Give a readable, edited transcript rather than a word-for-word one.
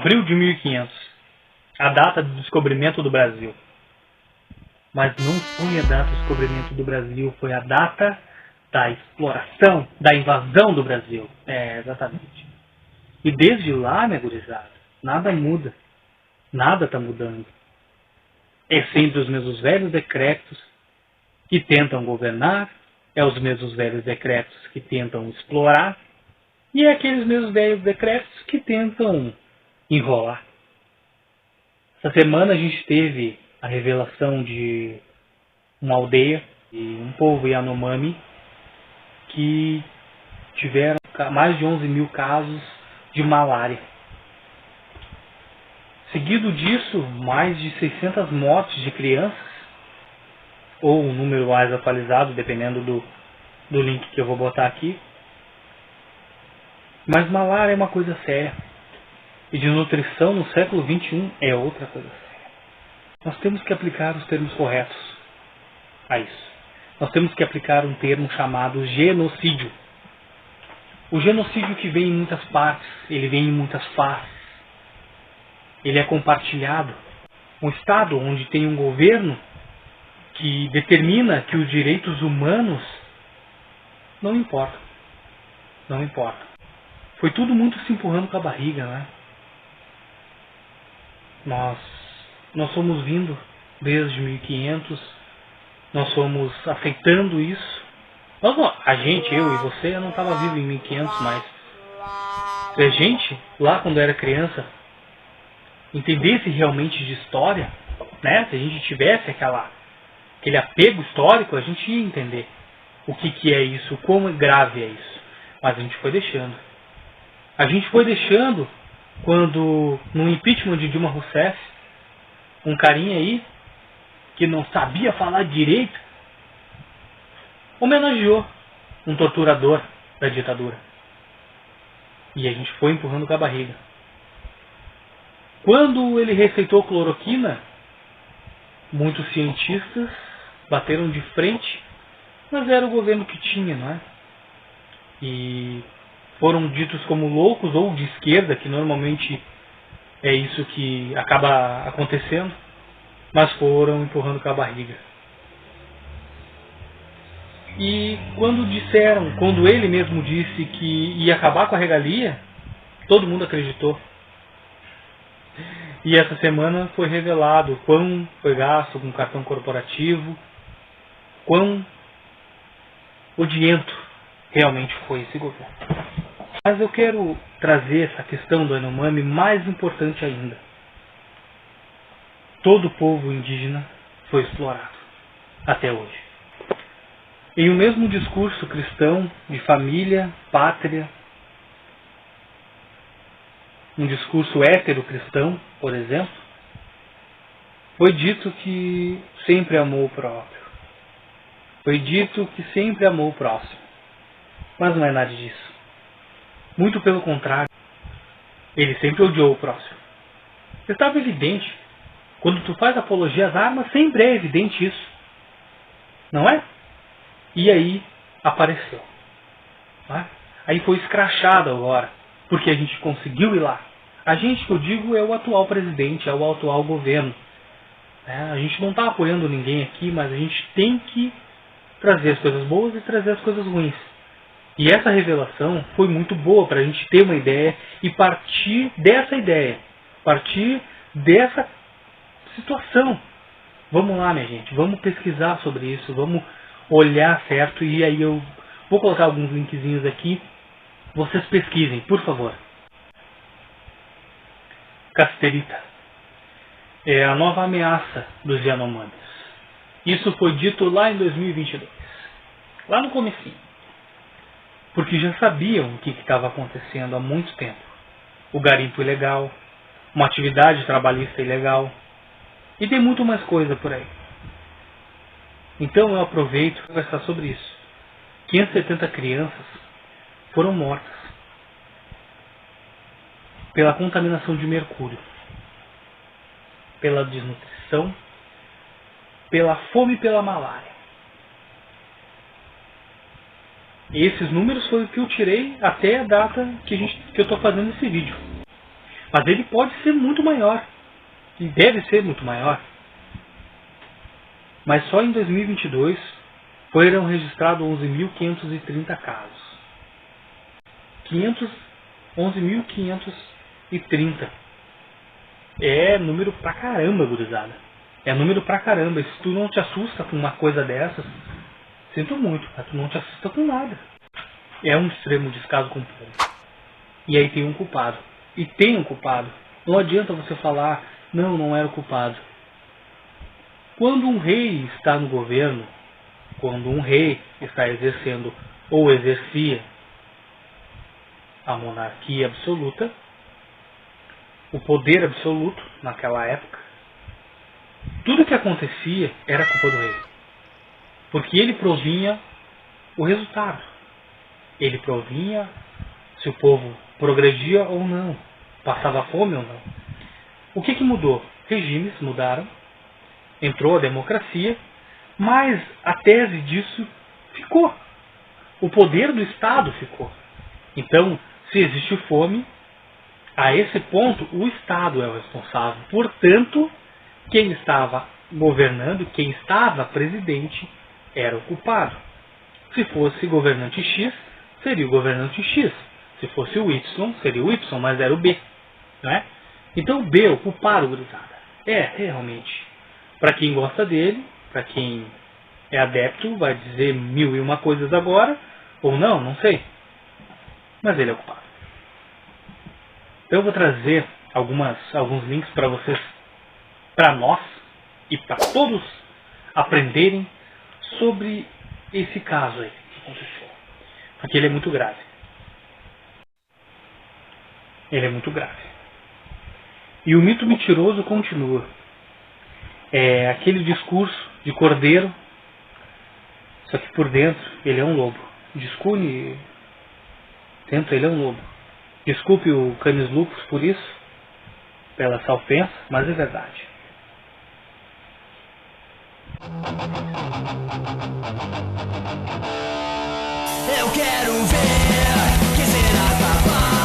Abril de 1500, a data do descobrimento do Brasil. Mas não foi a data do descobrimento do Brasil, foi a data da exploração, da invasão do Brasil. Exatamente. E desde lá, minha gurizada, nada muda. Nada está mudando. É sempre os mesmos velhos decretos que tentam governar, é os mesmos velhos decretos que tentam explorar, e é aqueles mesmos velhos decretos que tentam enrolar. Essa semana a gente teve a revelação de uma aldeia e um povo Yanomami que tiveram mais de 11 mil casos de malária. Seguido disso, mais de 600 mortes de crianças, ou um número mais atualizado, dependendo do link que eu vou botar aqui. Mas malária é uma coisa séria. E desnutrição no século XXI é outra coisa séria. Nós temos que aplicar os termos corretos a isso. Nós temos que aplicar um termo chamado genocídio. O genocídio que vem em muitas partes, ele vem em muitas faces. Ele é compartilhado. Um Estado onde tem um governo que determina que os direitos humanos não importam. Não importam. Foi tudo muito se empurrando com a barriga, né? Nós fomos vindo desde 1500, nós fomos aceitando isso. A gente, eu e você, eu não estava vivo em 1500, mas se a gente, lá quando era criança, entendesse realmente de história, né? Se a gente tivesse aquele apego histórico, a gente ia entender o que é isso, o quão grave é isso. Mas a gente foi deixando. A gente foi deixando quando, no impeachment de Dilma Rousseff, um carinha aí, que não sabia falar direito, homenageou um torturador da ditadura. E a gente foi empurrando com a barriga. Quando ele receitou cloroquina, muitos cientistas bateram de frente, mas era o governo que tinha, não é? E foram ditos como loucos ou de esquerda, que normalmente é isso que acaba acontecendo, mas foram empurrando com a barriga. E quando ele mesmo disse que ia acabar com a regalia, todo mundo acreditou. E essa semana foi revelado quão foi gasto com cartão corporativo, quão odiento realmente foi esse governo. Mas eu quero trazer essa questão do Yanomami mais importante ainda. Todo o povo indígena foi explorado, até hoje. Em o mesmo discurso cristão de família, pátria, um discurso hétero-cristão, por exemplo, foi dito que sempre amou o próprio. Foi dito que sempre amou o próximo. Mas não é nada disso. Muito pelo contrário. Ele sempre odiou o próximo. Estava evidente. Quando tu faz apologia às armas, sempre é evidente isso. Não é? E aí apareceu. Não é? Aí foi escrachado agora. Porque a gente conseguiu ir lá. A gente, que eu digo, é o atual presidente, é o atual governo. A gente não está apoiando ninguém aqui, mas a gente tem que trazer as coisas boas e trazer as coisas ruins. E essa revelação foi muito boa para a gente ter uma ideia e partir dessa ideia, partir dessa situação. Vamos lá, minha gente, vamos pesquisar sobre isso, vamos olhar certo, e aí eu vou colocar alguns linkzinhos aqui. Vocês pesquisem, por favor. Casterita é a nova ameaça dos Yanomamis. Isso foi dito lá em 2022, lá no comecinho. Porque já sabiam o que estava acontecendo há muito tempo. O garimpo ilegal, uma atividade trabalhista ilegal, e tem muito mais coisa por aí. Então eu aproveito para conversar sobre isso. 570 crianças foram mortas pela contaminação de mercúrio, pela desnutrição, pela fome e pela malária. Esses números foi o que eu tirei até a data que eu estou fazendo esse vídeo. Mas ele pode ser muito maior. E deve ser muito maior. Mas só em 2022 foram registrados 11.530 casos. 11.530. É número pra caramba, gurizada. É número pra caramba. Se tu não te assusta com uma coisa dessas, sinto muito, mas tu não te assusta com nada. É um extremo descaso com o povo. E aí tem um culpado. E tem um culpado. Não adianta você falar, não era o culpado. Quando um rei está no governo, quando um rei está exercendo ou exercia a monarquia absoluta, o poder absoluto naquela época, tudo que acontecia era culpa do rei. Porque ele provinha o resultado. Ele provinha se o povo progredia ou não, passava fome ou não. O que mudou? Regimes mudaram, entrou a democracia, mas a tese disso ficou. O poder do Estado ficou. Então, se existe fome, a esse ponto o Estado é o responsável. Portanto, quem estava governando, quem estava presidente, era o culpado. Se fosse governante X, seria o governante X. Se fosse o Y, seria o Y, mas era o B. Não é? Então o B é o culpado, gurizada. Realmente. Para quem gosta dele, para quem é adepto, vai dizer 1001 coisas agora, ou não sei. Mas ele é o culpado. Então eu vou trazer alguns links para vocês, para nós e para todos aprenderem sobre esse caso aí que aconteceu. Porque ele é muito grave. Ele é muito grave. E o mito mentiroso continua. É aquele discurso de cordeiro, só que por dentro ele é um lobo. Desculpe, dentro ele é um lobo. Desculpe o Canis Lupus por isso, pela essa ofensa, mas é verdade. Eu quero ver que será capaz.